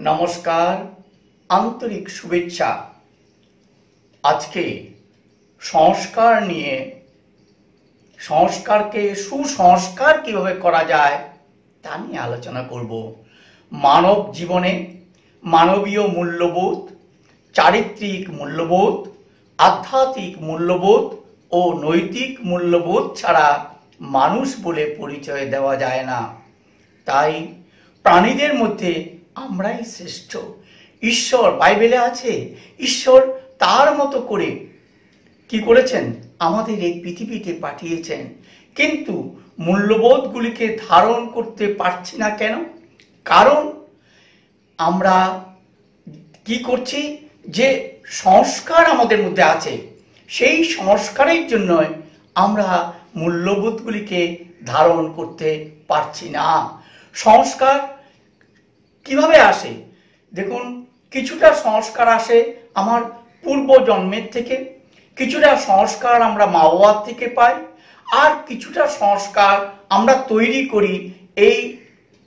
নমস্কার, আন্তরিক শুভেচ্ছা। আজকে সংস্কার নিয়ে, সংস্কারকে সুসংস্কার কিভাবে করা যায় তা নিয়ে আলোচনা করব। মানব জীবনে মানবীয় মূল্যবোধ, চারিত্রিক মূল্যবোধ, আধ্যাত্মিক মূল্যবোধ ও নৈতিক মূল্যবোধ ছাড়া মানুষ বলে পরিচয় দেওয়া যায় না। তাই প্রাণীদের মধ্যে আমরাই শ্রেষ্ঠ। ঈশ্বর, বাইবেলে আছে, ঈশ্বর তার মতো করে কি করেছেন, আমাদের এই পৃথিবীতে পাঠিয়েছেন। কিন্তু মূল্যবোধগুলিকে ধারণ করতে পারছি না কেন? কারণ আমরা কি করছি, যে সংস্কার আমাদের মধ্যে আছে, সেই সংস্কারের জন্য আমরা মূল্যবোধগুলিকে ধারণ করতে পারছি না। সংস্কার কিভাবে আসে? দেখুন, কিছুটা সংস্কার আসে আমার পূর্ব জন্মের থেকে, কিছুটা সংস্কার আমরা মা বাবার থেকে পাই, আর কিছুটা সংস্কার আমরা তৈরি করি এই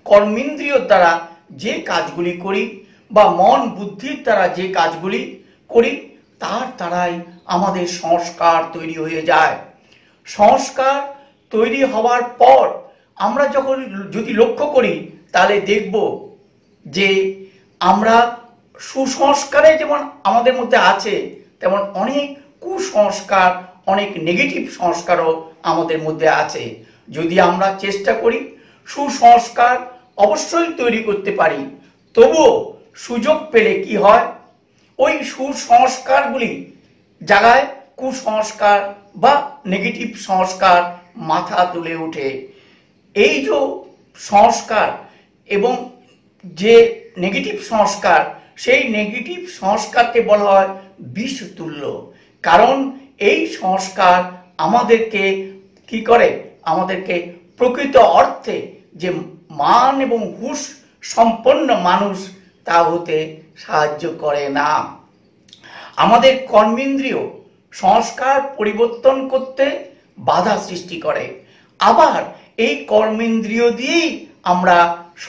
কর্মেন্দ্রিয়র দ্বারা যে কাজগুলি করি, বা মন বুদ্ধির দ্বারা যে কাজগুলি করি, তার দ্বারাই আমাদের সংস্কার তৈরি হয়ে যায়। সংস্কার তৈরি হওয়ার পর আমরা যখন যদি লক্ষ্য করি, তাহলে দেখব যে আমরা সুসংস্কারে যেমন আমাদের মধ্যে আছে, তেমন অনেক কুসংস্কার, অনেক নেগেটিভ সংস্কারও আমাদের মধ্যে আছে। যদি আমরা চেষ্টা করি, সুসংস্কার অবশ্যই তৈরি করতে পারি। তবুও সুযোগ পেলে কি হয়, ওই সুসংস্কারগুলি জায়গায় কুসংস্কার বা নেগেটিভ সংস্কার মাথা তুলে ওঠে। এই যে সংস্কার এবং যে নেগেটিভ সংস্কার, সেই নেগেটিভ সংস্কারকে বলা হয় বিষতুল্য। কারণ এই সংস্কার আমাদেরকে কি করে, আমাদেরকে প্রকৃত অর্থে যে মান এবং হুঁশ সম্পন্ন মানুষ তা হতে সাহায্য করে না। আমাদের কর্মেন্দ্রিয় সংস্কার পরিবর্তন করতে বাধা সৃষ্টি করে। আবার এই কর্মেন্দ্রিয় দিয়েই আমরা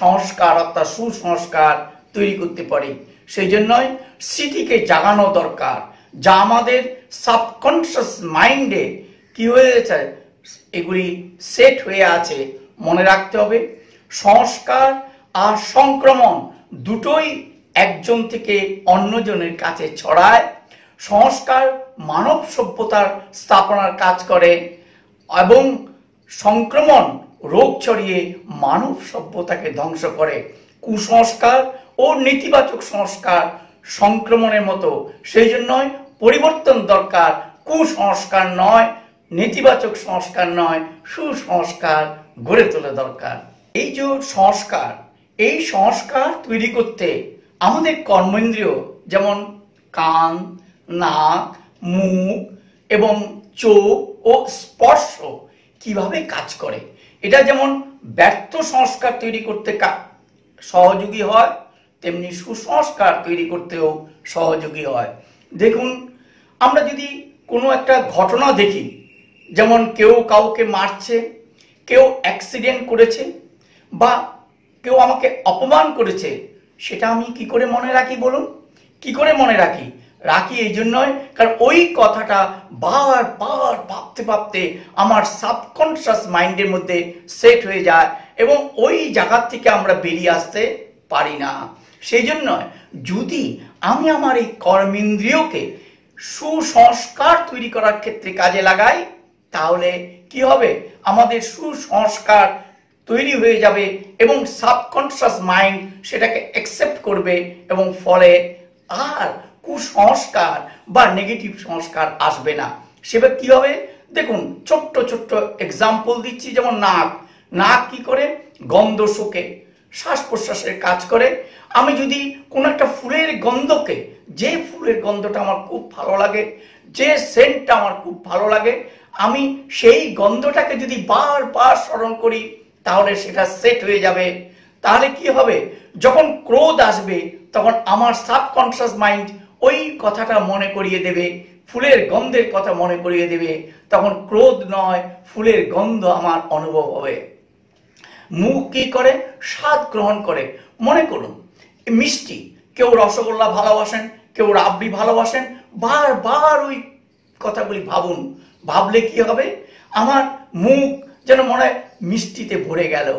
সংস্কার অর্থাৎ সুসংস্কার তৈরি করতে পারি। সেই জন্যই স্মৃতিকে জাগানো দরকার, যা আমাদের সাবকনশিয়াস মাইন্ডে কি হয়েছে, এগুলি সেট হয়ে আছে। মনে রাখতে হবে, সংস্কার আর সংক্রমণ দুটোই একজন থেকে অন্যজনের কাছে ছড়ায়। সংস্কার মানব সভ্যতার স্থাপনার কাজ করে এবং সংক্রমণ রোগ ছড়িয়ে মানব সভ্যতাকে ধ্বংস করে। কুসংস্কার ও নেতিবাচক সংস্কার সংক্রমণের মতো, সেই জন্যই পরিবর্তন দরকার। কুসংস্কার নয়, নেতিবাচক সংস্কার নয়, সুসংস্কার গড়ে তোলা দরকার। এই যে সংস্কার, এই সংস্কার তৈরি করতে আমাদের কর্মেন্দ্রিয় যেমন কান, নাক, মুখ এবং চোখ ও স্পর্শ কিভাবে কাজ করে, এটা যেমন ব্যর্থ সংস্কার তৈরি করতে সহযোগী হয়, তেমনি সুসংস্কার তৈরি করতেও সহযোগী হয়। দেখুন, আমরা যদি কোনো একটা ঘটনা দেখি, যেমন কেউ কাউকে মারছে, কেউ অ্যাক্সিডেন্ট করেছে, বা কেউ আমাকে অপমান করেছে, সেটা আমি কি করে মনে রাখি বলুন? কি করে মনে রাখি? রাখি এই জন্যই কারণ ওই কথাটা বারবার ভাবতে ভাবতে আমার সাবকনশিয়াস মাইন্ডের মধ্যে সেট হয়ে যায় এবং ওই জায়গার থেকে আমরা বেরিয়ে আসতে পারি না। সেই জন্য যদি আমি আমার এই কর্মেন্দ্রিয়কে সুসংস্কার তৈরি করার ক্ষেত্রে কাজে লাগাই, তাহলে কি হবে, আমাদের সুসংস্কার তৈরি হয়ে যাবে এবং সাবকনশিয়াস মাইন্ড সেটাকে অ্যাকসেপ্ট করবে এবং ফলে আর কুসংস্কার বা নেগেটিভ সংস্কার আসবে না। সেটা কি হবে, দেখুন ছোট্ট ছোট্ট এক্সাম্পল দিচ্ছি। যেমন নাক, নাক কি করে, গন্ধ শোকে, শ্বাস প্রশ্বাসের কাজ করে। আমি যদি কোনো একটা ফুলের গন্ধকে, যে ফুলের গন্ধটা আমার খুব ভালো লাগে, যে সেন্টটা আমার খুব ভালো লাগে, আমি সেই গন্ধটাকে যদি বারবার স্মরণ করি, তাহলে সেটা সেট হয়ে যাবে। তাহলে কি হবে, যখন ক্রোধ আসবে, তখন আমার সাবকনশিয়াস মাইন্ড ওই কথাটা মনে করিয়ে দেবে, ফুলের গন্ধের কথা মনে করিয়ে দেবে, তখন ক্রোধ নয়, ফুলের গন্ধ আমার অনুভব হবে। মুখ কি করে, স্বাদ গ্রহণ করে। মনে করুন মিষ্টি, কেউ রসগোল্লা ভালোবাসেন, কেউ রাবড়ি ভালোবাসেন, বারবার ওই কথাগুলি ভাবুন। ভাবলে কি হবে, আমার মুখ যেন মনে হয় মিষ্টিতে ভরে গেল।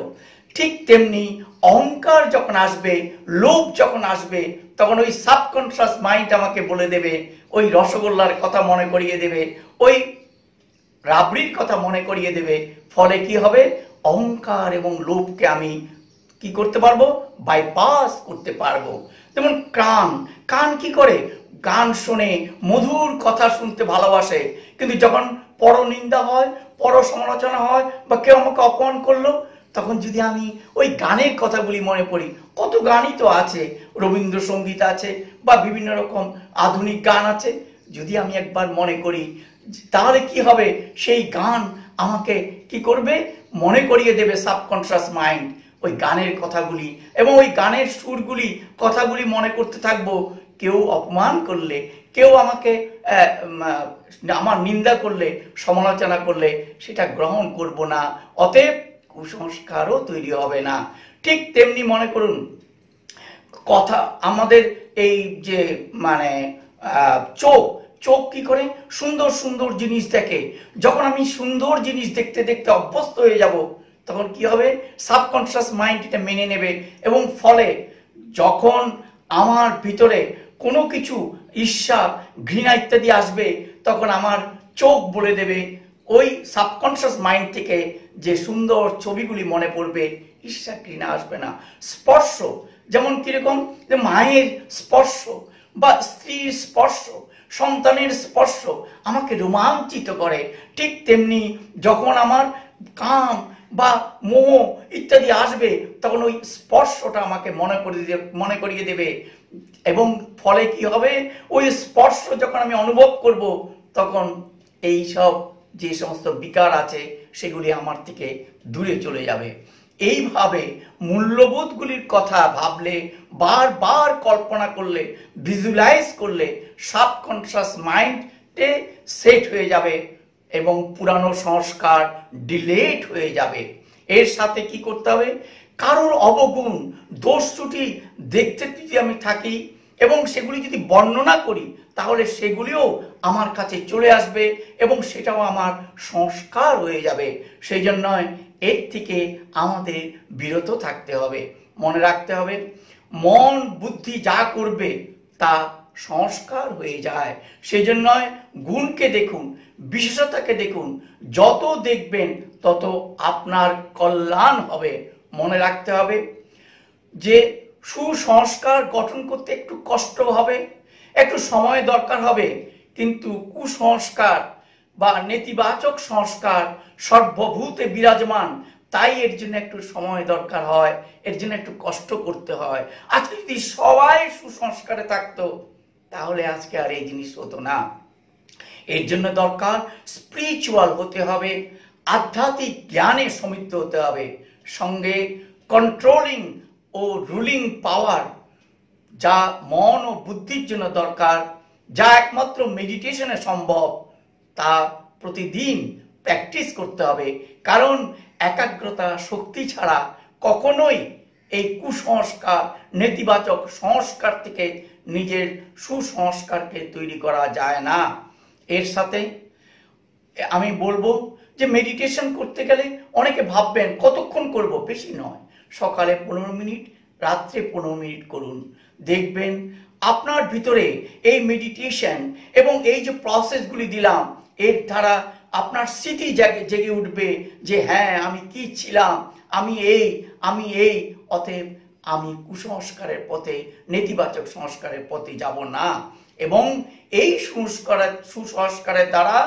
ঠিক তেমনি অহংকার যখন আসবে, লোভ যখন আসবে, তখন ওই সাবকনশিয়াস মাইন্ড আমাকে বলে দেবে, ওই রসগোল্লার কথা মনে করিয়ে দেবে, ওই রাবড়ির কথা মনে করিয়ে দেবে। ফলে কি হবে, অহংকার এবং লোভকে আমি কি করতে পারবো, বাইপাস করতে পারবো। যেমন কান কি করে, গান শোনে, মধুর কথা শুনতে ভালোবাসে, কিন্তু যখন পরনিন্দা হয়, পর সমালোচনা হয়, বা কেউ আমাকে অপমান করলো, তখন যদি আমি ওই গানের কথাগুলি মনে পড়ি, কত গানই তো আছে, রবীন্দ্রসঙ্গীত আছে বা বিভিন্ন রকম আধুনিক গান আছে, যদি আমি একবার মনে করি, তাহলে কি হবে, সেই গান আমাকে কি করবে, মনে করিয়ে দেবে সাবকনশিয়াস মাইন্ড ওই গানের কথাগুলি, এবং ওই গানের সুরগুলি, কথাগুলি মনে করতে থাকবো। কেউ অপমান করলে, কেউ আমাকে আমার নিন্দা করলে, সমালোচনা করলে, সেটা গ্রহণ করব না, অতএব কুসংস্কারও তৈরি হবে না। ঠিক তেমনি মনে করুন, কথা আমাদের এই যে মানে চোখ কি করে, সুন্দর সুন্দর জিনিস দেখে। যখন আমি সুন্দর জিনিস দেখতে দেখতে অভ্যস্ত হয়ে যাব, তখন কি হবে, সাবকনশিয়াস মাইন্ড এটা মেনে নেবে, এবং ফলে যখন আমার ভিতরে কোনো কিছু ঈর্ষা, ঘৃণা ইত্যাদি আসবে, তখন আমার চোখ বলে দেবে, ওই সাবকনশিয়াস মাইন্ড থেকে যে সুন্দর ছবিগুলি মনে পড়বে, ঈর্ষা ঘৃণা আসবে না। স্পর্শ, যেমন কিরকম, যে মায়ের স্পর্শ বা স্ত্রীর স্পর্শ, সন্তানের স্পর্শ আমাকে রোমাঞ্চিত করে। ঠিক তেমনি যখন আমার কাম বা মোহ ইত্যাদি আসবে, তখন ওই স্পর্শটা আমাকে মনে করিয়ে দেবে, এবং ফলে কি হবে, ওই স্পর্শ যখন আমি অনুভব করব, তখন এই সব যে সমস্ত বিকার আছে, সেগুলি আমার থেকে দূরে চলে যাবে। এইভাবে মূল্যবোধগুলির কথা ভাবলে, বারবার কল্পনা করলে, ভিজুয়ালাইজ করলে, সাবকনশিয়াস মাইন্ডে সেট হয়ে যাবে, এবং পুরানো সংস্কার ডিলেট হয়ে যাবে। এর সাথে কি করতে হবে, কারোর অবগুণ, দোষ ত্রুটি দেখতে যদি আমি থাকি এবং সেগুলি যদি বর্ণনা করি, তাহলে সেগুলিও আমার কাছে চলে আসবে, এবং সেটাও আমার সংস্কার হয়ে যাবে। সেই জন্য এর থেকে আমাদের বিরত থাকতে হবে। মনে রাখতে হবে, মন বুদ্ধি যা করবে তা সংস্কার হয়ে যায়। সেই জন্য গুণকে দেখুন, বিশেষতাকে দেখুন, যত দেখবেন তত আপনার কল্যাণ হবে। মনে রাখতে হবে যে সুসংস্কার গঠন করতে একটু কষ্ট হবে, একটু সময় দরকার হবে, কিন্তু কুসংস্কার বা নেতিবাচক সংস্কার সর্বভূতে বিরাজমান, তাই এর জন্য একটু সময় দরকার হয়, এর জন্য একটু কষ্ট করতে হয়। আজকে যদি সবাই সুসংস্কারে থাকতো, তাহলে আজকে আর এই জিনিস হতো না। এর জন্য দরকার স্পিরিচুয়াল হতে হবে, আধ্যাত্মিক জ্ঞানে সমৃদ্ধ হতে হবে, সঙ্গে কন্ট্রোলিং ও রুলিং পাওয়ার, যা মন ও বুদ্ধির জন্য দরকার, যা একমাত্র মেডিটেশনে সম্ভব, তা প্রতিদিন প্র্যাকটিস করতে হবে। কারণ একাগ্রতা শক্তি ছাড়া কখনোই এই কুসংস্কার, নেতিবাচক সংস্কার থেকে নিজের সুসংস্কারকে তৈরি করা যায় না। এর সাথে আমি বলবো যে মেডিটেশন করতে গেলে অনেকে ভাববেন কতক্ষণ করব, বেশি নয়, সকালে 15 মিনিট, রাত্রে 15 মিনিট করুন। দেখবেন আপনার ভিতরে এই মেডিটেশন এবং এই যে প্রসেসগুলি দিলাম, এর দ্বারা আপনার স্মৃতি জেগে উঠবে যে হ্যাঁ, আমি কি ছিলাম, আমি এই, অতএব আমি কুসংস্কারের পথে, নেতিবাচক সংস্কারের পথে যাব না। এবং এই সুসংস্কারের দ্বারা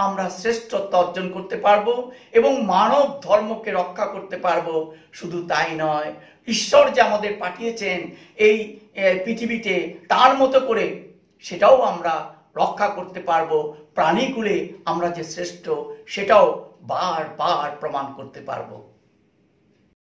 আমরা শ্রেষ্ঠত্ব অর্জন করতে পারবো এবং মানব ধর্মকে রক্ষা করতে পারবো। শুধু তাই নয়, ঈশ্বর যে আমাদের পাঠিয়েছেন এই পৃথিবীতে, তার মতো করে সেটাও আমরা রক্ষা করতে পারবো। প্রাণীকুলে আমরা যে শ্রেষ্ঠ, সেটাও বারবার প্রমাণ করতে পারবো।